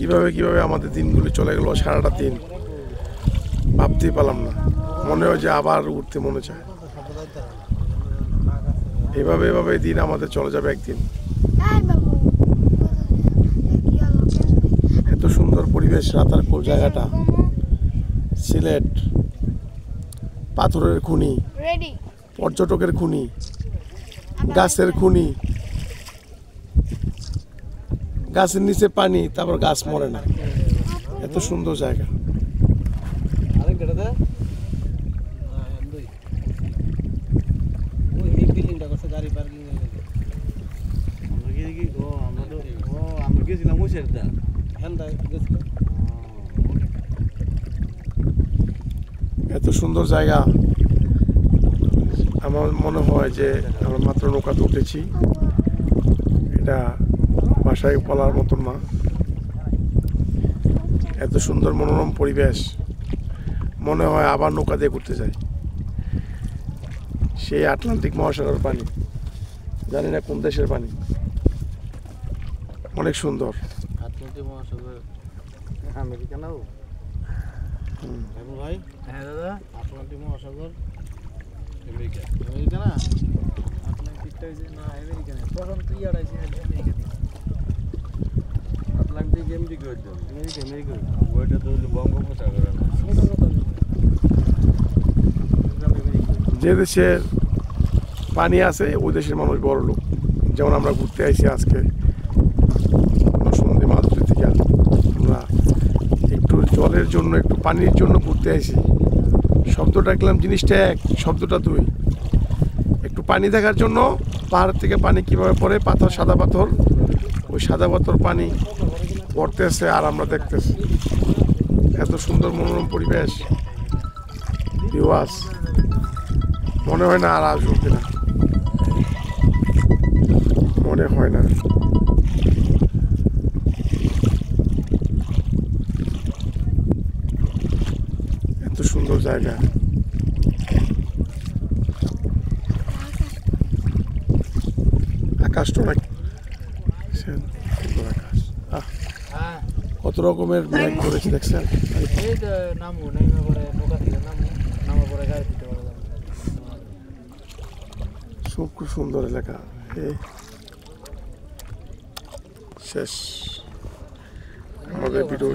কিভাবে কিভাবে আমাদের দিনগুলি চলে গেল, সারাটা দিন ভাবতেই পারলাম না। মনে হয় যে আবার উঠতে মনে চায়। এভাবে এভাবে দিন আমাদের চলে যাবে একদিন। এত সুন্দর পরিবেশ, রাতারপুল জায়গাটা, সিলেট, পাথরের খনি, পর্যটকের খনি, গাছের খনি, গাছের নিচে পানি, তারপর গাছ মরে না, এত সুন্দর জায়গা। এত সুন্দর জায়গা, আমার মনে হয় যে আমরা মাত্র নৌকাতে উঠেছি, এটা বাসায় বলার মতন না। এত সুন্দর মনোরম পরিবেশ, মনে হয় আবার নৌকা দিয়ে ঘুরতে যাই। সেই আটলান্টিক মহাসাগরের পানি, জানি না কোন দেশের পানি, অনেক সুন্দর। আটলান্টিক মহাসাগর আমেরিকা নাও ভাই? হ্যাঁ দাদা, আটলান্টিক মহাসাগর আমেরিকা। আমেরিকা না, আটলান্টিকটা না আমেরিকা না, প্রশান্ত ইয়ার আছে আমেরিকা থেকে। আটলান্টিক আমেরিকা হইতো, আমেরিকা আমেরিকা ওইটা তো হলো বঙ্গোপসাগর না। যে দেশের পানি আছে ওই দেশের মানুষ বড় লোক। যেমন আমরা ঘুরতে আইছি আজকে নরসিংদী মাধুরী থেকে, আমরা একটু জলের জন্য, একটু পানির জন্য ঘুরতে আইছি। শব্দটা দেখলাম, জিনিসটা এক, শব্দটা দুই। একটু পানি দেখার জন্য, পাহাড় থেকে পানি কিভাবে পড়ে, পাথর, সাদা পাথর, ওই সাদা পাথর পানি পড়তেছে আর আমরা দেখতেছি। এত সুন্দর মনোরম পরিবেশ, ভিউয়ার্স, মনে হয় না আর আসবো কিনা, মনে হয় না। এত সুন্দর জায়গা, আকাশটা অনেক সুন্দর আকাশ। কত রকমের মেঘ করেছে দেখছেন। খুব সুন্দর এলাকা। শেষ আমাদের ভিডিও।